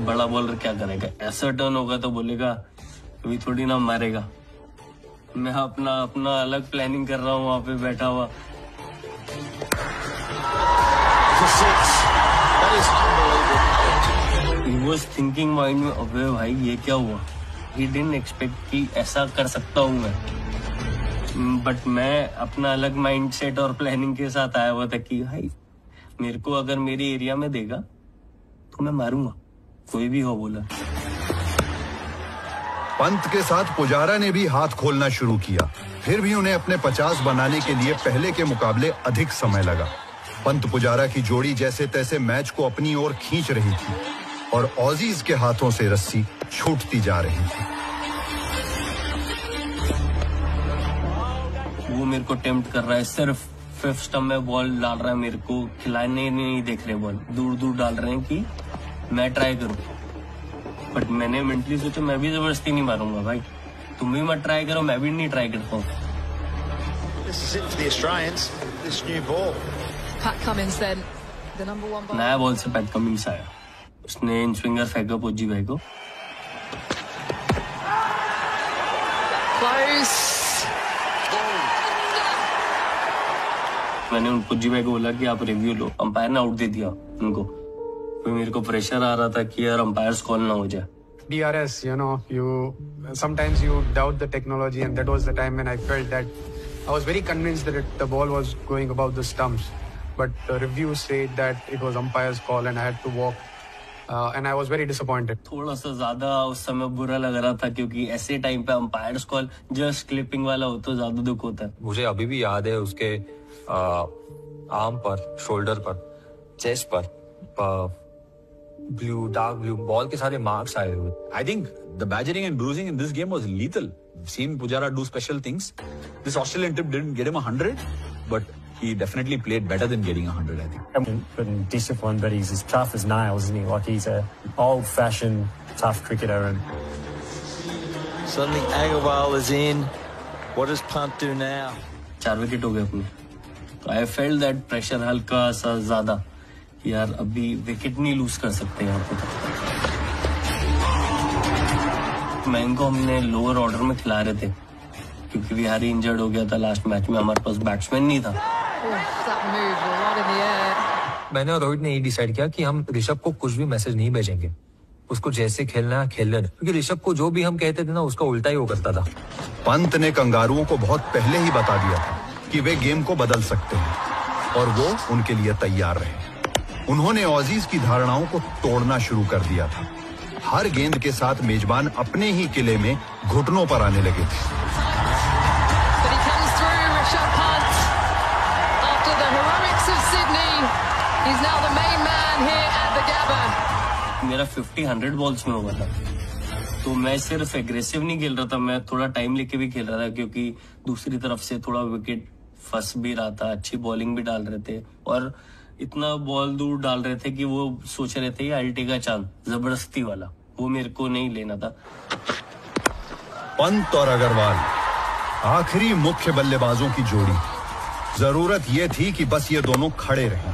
बड़ा बॉलर क्या करेगा, ऐसा टर्न होगा तो बोलेगा अभी थोड़ी ना मारेगा। मैं अपना अलग प्लानिंग कर रहा हूँ वहां पे बैठा हुआ। He was thinking माइंड में, अबे भाई ये क्या हुआ। He didn't expect कि ऐसा कर सकता हूँ मैं, बट मैं अपना अलग माइंड सेट और प्लानिंग के साथ आया हुआ था कि भाई मेरे को अगर मेरे एरिया में देगा तो मैं मारूंगा, कोई भी हो बोला। पंत के साथ पुजारा ने भी हाथ खोलना शुरू किया, फिर भी उन्हें अपने 50 बनाने के लिए पहले के मुकाबले अधिक समय लगा। पंत पुजारा की जोड़ी जैसे तैसे मैच को अपनी ओर खींच रही थी और ऑजीज के हाथों से रस्सी छूटती जा रही थी। वो मेरे को टेम्प्ट कर रहा है, सिर्फ 5th स्टंप में बॉल डाल रहा है, मेरे को खिलाने नहीं देख रहे, बॉल दूर दूर डाल रहे हैं कि मैं ट्राई करूं। बट मैंने मेंटली सोचा मैं भी जबरदस्ती नहीं मारूंगा भाई, तुम भी मत ट्राई करो, मैं भी नहीं ट्राई करता हूँ। नया बॉल से पैट कमिंग्स आया, उसने इन स्विंगर फेंका पोजी भाई को। मैंने उन पुज्जी भाई को बोला कि आप रिव्यू लो, अंपायर ने आउट दे दिया उनको। तो मेरे को प्रेशर आ रहा था कि यार अंपायर्स कॉल ना हो जाए। DRS, sometimes you doubt the technology, and that was the time when I felt that I was very convinced that the ball was going above the stumps, but the review said that it was umpire's call and I had to walk, and I was very disappointed. थोड़ा सा ज्यादा उस समय बुरा लग रहा था क्योंकि ऐसे टाइम पे अंपायर्स कॉल जस्ट क्लिपिंग वाला हो तो ज्यादा दुख होता है। मुझे अभी भी याद है उसके आर्म पर, शोल्डर पर, चेस्ट पर ब्लू, डार्क ब्लू बॉल के सारे मार्क्स आए हुए। I think the badgering and bruising in this game was lethal. Seeing Pujara do special things. This Australian trip didn't get him 100, but he definitely played better than getting 100, I think. Couldn't discipline, but he's as tough as nails, isn't he? Like he's a old-fashioned tough cricketer. And suddenly Agarwal is in. What does Pant do now? 4 wicket हो गए अपने। I felt that pressure हल्का सा ज्यादा, यार अभी wicket नहीं loose कर सकते यहाँ पे। मैं इनको हमने लोअर ऑर्डर में खिला रहे थे क्योंकि विहारी इंजर्ड हो गया था लास्ट मैच में, हमारे पास बैट्समैन नहीं था। मैंने और रोहित ने ये डिसाइड किया कि हम ऋषभ को कुछ भी मैसेज नहीं भेजेंगे, उसको जैसे खेलना है खेलने, क्योंकि ऋषभ को जो भी हम कहते थे ना उसका उल्टा ही वो करता था। पंत ने कंगारुओं को बहुत पहले ही बता दिया था कि वे गेम को बदल सकते हैं और वो उनके लिए तैयार रहे। उन्होंने ऑजीज की धारणाओं को तोड़ना शुरू कर दिया था। हर गेंद के साथ मेजबान अपने ही किले में घुटनों पर आने लगे थे। मेरा 50-100 बॉल्स में हुआ था, तो मैं सिर्फ एग्रेसिव नहीं खेल रहा था, मैं थोड़ा टाइम लेके भी खेल रहा था क्योंकि दूसरी तरफ से थोड़ा विकेट फंस भी रहा था, अच्छी बॉलिंग भी डाल रहे थे और इतना बॉल दूर डाल रहे थे कि वो सोच रहे थे अल्टी का चांद जबरदस्ती वाला, वो मेरे को नहीं लेना था। पंत और अग्रवाल आखिरी मुख्य बल्लेबाजों की जोड़ी। जरूरत यह थी कि बस ये दोनों खड़े रहें।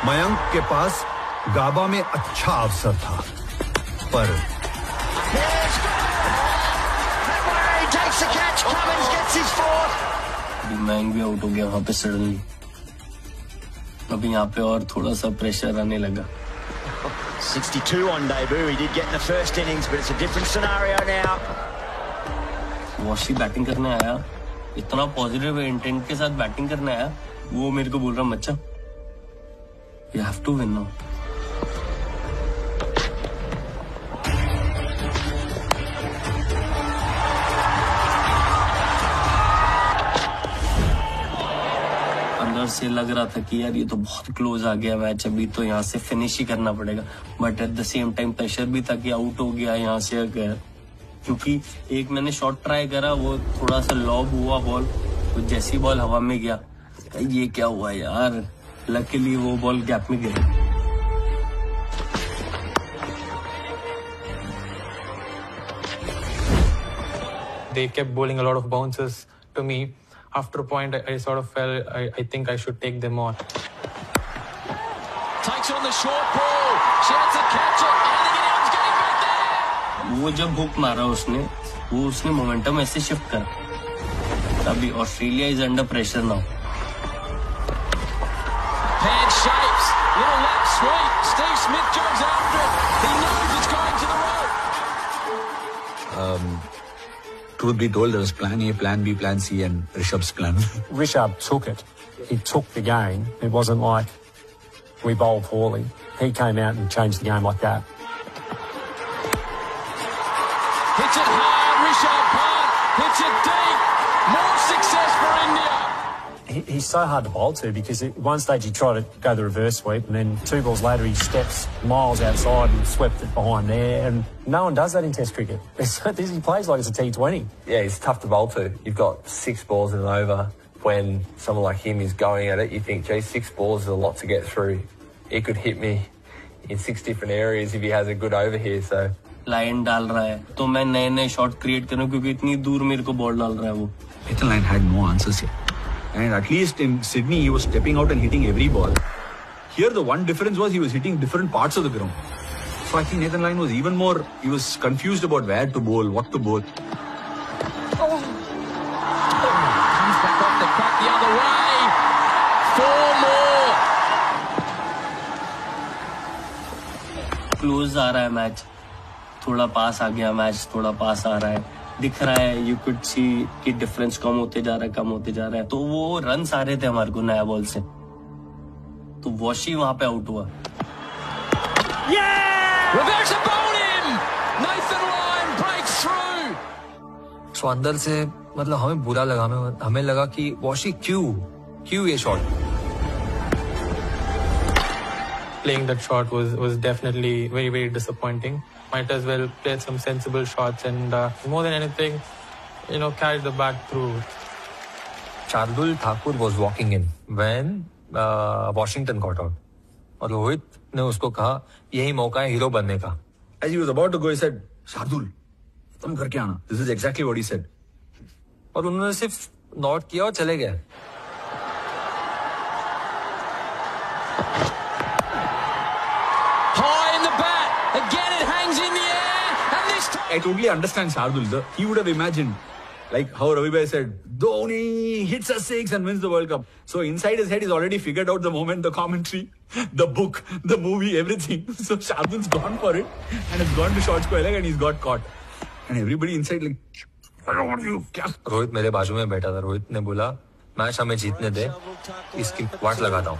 मयंक के पास गाबा में अच्छा अवसर था, पर मयंक भी आउट हो गया वहां पे सडनली। अभी यहाँ पे और थोड़ा सा प्रेशर आने लगा। 62 on debut. He did get in the first innings, but it's a different scenario now. Washi batting करने आया, इतना पॉजिटिव इंटेंट के साथ बैटिंग करने आया, वो मेरे को बोल रहा मच्चा you have to win now. से लग रहा था कि यार ये तो बहुत क्लोज आ गया मैच, अभी तो यहाँ से फिनिश ही करना पड़ेगा, but at the same time pressure भी था कि आउट हो गया यहाँ से अगर, क्योंकि एक मैंने शॉट ट्राई करा, वो थोड़ा सा लॉब हुआ बॉल, तो जैसी बॉल हवा में गया, ये क्या हुआ यार, लकीली वो बॉल गैप में गिरा। They kept bowling a lot of bounces to me. After a point, I sort of felt I think I should take them on. takes on the short ball, shouts to catch it. I don't think anyone's getting back there. वो जब hook मारा उसने momentum ऐसे shift करा. अभी Australia is under pressure now. Hand shapes, little lap sweep. Steve Smith jogs after it. He knows it's going to the rope. Truth be told, there was plan A, plan B, plan C, and Rishabh's plan. Rishabh took it. He took the game. It wasn't like we bowled poorly. He came out and changed the game like that. Hits it hard, Rishabh Pant. Hits it deep. More success for India. He's so hard to bowl to because at one stage he tried to go the reverse sweep and then 2 balls later he steps miles outside and swept it behind there, and no one does that in Test cricket. He plays like it's a T20. Yeah, he's tough to bowl to. You've got 6 balls in an over. When someone like him is going at it, you think, gee, 6 balls is a lot to get through. He could hit me in 6 different areas if he has a good over here, so... line डाल रहा है तो मैं नए shot create करूं क्योंकि इतनी दूर मेरे को बॉल डाल रहा है वो. Nathan Lyon had no answers here. And at least in Sydney, he was stepping out and hitting every ball. Here, the one difference was he was hitting different parts of the ground. So I think Nathan Lyon was even more, he was confused about where to bowl, what to bowl. Comes back off the back the other way. 4 more. Close आ रहा है match. थोड़ा पास आ गया match, थोड़ा पास आ रहा है, दिख रहा है. यू कुड सी कि डिफरेंस कम होते जा रहा है. तो वो रन्स आ रहे थे हमारे को नया बॉल से, तो वॉशी वहां पे आउट हुआ. Reverse a bowled him. Nathan Lyon breaks through. तो अंदर से मतलब हमें बुरा लगा. हमें लगा कि वॉशी क्यों ये shot. Playing that shot was definitely very, very disappointing. Might as well play some sensible shots and more than anything, carry the bat through. Shardul Thakur was walking in when Washington got out. और रोहित ने उसको कहा यही मौका है hero बनने का. As he was about to go, he said, Shardul, तुम करके आना. This is exactly what he said. और उन्होंने सिर्फ नोट किया और चले गए. I totally understand Shardul. He would have imagined, like how Ravi Bhai said, Dhoni hits a 6 and wins the World Cup. So inside his head, he's already figured out the moment, the commentary, the book, the movie, everything. So Shardul's gone for it and it's gone to short square leg and he's got caught. And everybody inside like, I don't want you. Rohit मेरे बाजू में बैठा था. रोहित ने बोला match हमें जीतने दे, इसकी वाट लगाता हूँ.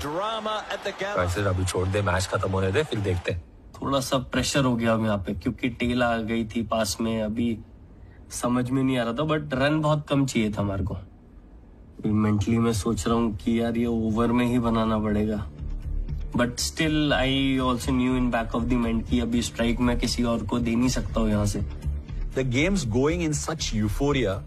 वैसे अभी छोड़ दे, मैच खत्म होने दे, फिर देखते हैं. थोड़ा सा प्रेशर हो गया यहाँ पे क्योंकि टेल आ गई थी पास में. अभी समझ में नहीं आ रहा था, बट रन बहुत कम चाहिए था हमारे को. मेंटली मैं सोच रहा हूँ कि यार ये ओवर में ही बनाना पड़ेगा, but still I also new in back of the mind कि अभी स्ट्राइक मैं किसी और को दे नहीं सकता हूँ यहाँ से. The game's going in such euphoria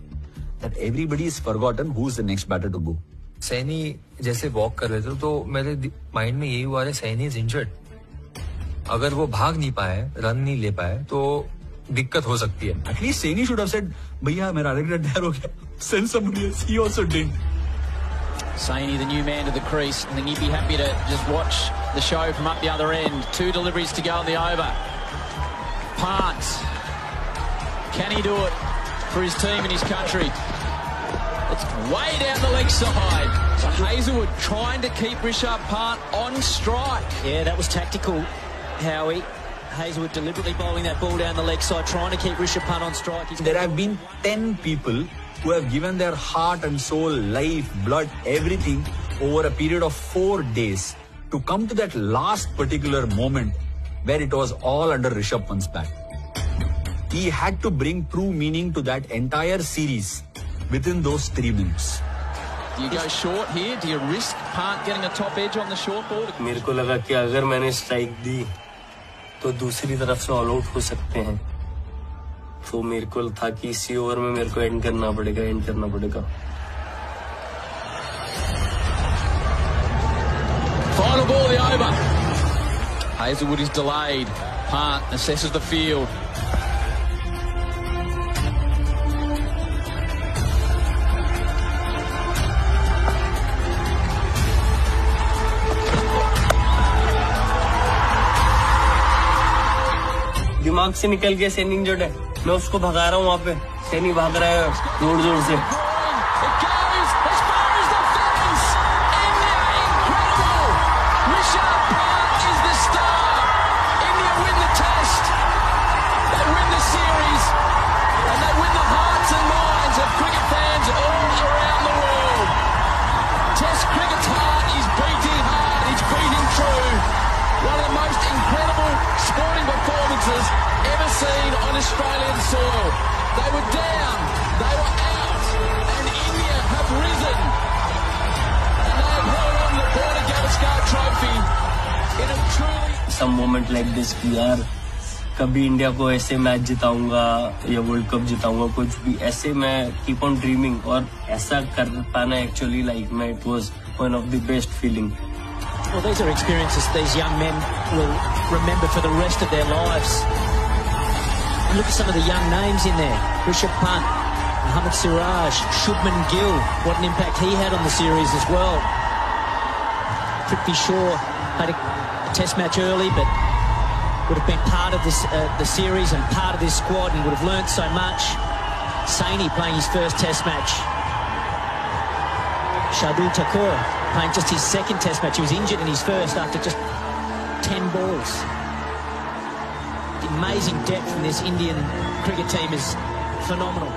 that everybody is forgotten who's the next batter to go. Saini जैसे वॉक कर रहे थे तो मेरे माइंड में यही हुआ है सैनी इज इंजर्ड. अगर वो भाग नहीं पाए, रन नहीं ले पाए तो दिक्कत हो सकती है. At least Saini should have said, भैया मेरा regret तैयार हो गया. Send somebody else. He also didn't. Saini, the new man to the crease. I think he'd be happy to just watch the show from up the other end. 2 deliveries to go on the over. Pant. Can he do it for his team and his country? It's way down the leg side. So Hazlewood trying to keep Rishabh Pant on strike. Yeah, that was tactical, Howie. Hazlewood deliberately bowling that ball down the leg side, trying to keep Rishabh Pant on strike. There have been 10 people who have given their heart and soul, life, blood, everything over a period of 4 days to come to that last particular moment where it was all under Rishabh Pant's bat. He had to bring true meaning to that entire series within those 3 minutes. Do you go short here? Do you risk Pant getting a top edge on the short ball? मेरे को लगा कि अगर मैंने strike दी तो दूसरी तरफ से ऑल आउट हो सकते हैं, तो मेरे को था कि इसी ओवर में मेरे को एंड करना पड़ेगा. Final ball of the over. Hazlewood is delayed. Pant assesses the field. दिमाग से निकल गया सैनी इंजर्ड है, मैं उसको भगा रहा हूँ वहाँ पे, सैनी भाग रहा है जोर जोर से। Ever seen on Australian soil. They were down, they were out, and India have risen. And they have held on the Border Gavaskar trophy in a truly... Some moment like this कि यार कभी India को ऐसे match जिताऊंगा या world cup जिताऊंगा, कुछ भी ऐसे मैं keep on dreaming, और ऐसा कर पाना actually like मैं it was one of the best feeling. Well, these are experiences these young men will remember for the rest of their lives. Look at some of the young names in there. Rishabh Pant, Mohammad Siraj, Shubman Gill. What an impact he had on the series as well. Prithvi Shaw had a test match early, but would have been part of this the series and part of this squad and would have learnt so much. Saini playing his first test match. Shardul Thakur playing just his second test match. He was injured in his first after just 10 balls. The amazing depth in this Indian cricket team is phenomenal.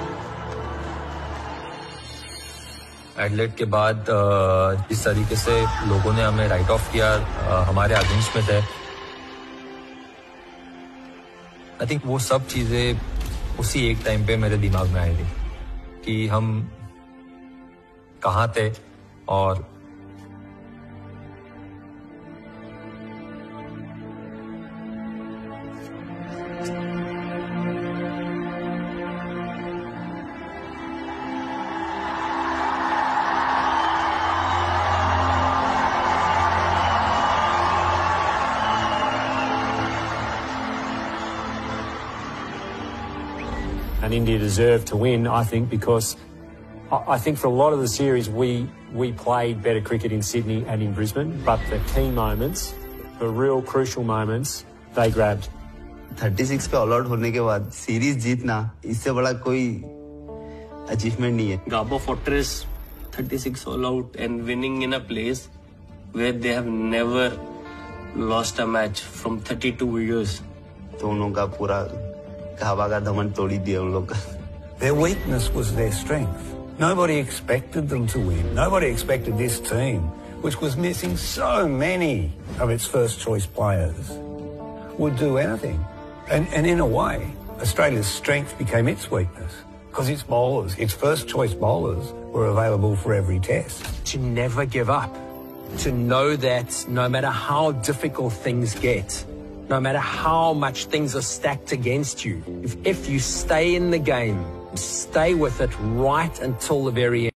Adelaide के बाद जिस तरीके से लोगों ने हमें right of किया, हमारे अगेंस्ट में थे, आई थिंक वो सब चीजें उसी एक टाइम पे मेरे दिमाग में आई थी कि हम कहाँ थे और And India deserved to win, I think, because I think for a lot of the series we played better cricket in Sydney and in Brisbane, but the key moments, the real crucial moments, they grabbed. 36 पे all out होने के बाद series जीतना, इससे बड़ा कोई achievement नहीं है। Gabba Fortress 36 all out and winning in a place where they have never lost a match from 32 years. तो उन लोगों का पूरा घावा का धमन तोड़ी दिया उन लोग का। Their weakness was their strength. Nobody expected them to win. Nobody expected this team, which was missing so many of its first choice players, would do anything. And in a way, Australia's strength became its weakness because its bowlers, its first choice bowlers, were available for every test. To never give up. To know that no matter how difficult things get, no matter how much things are stacked against you, if you stay in the game, stay with it right until the very end.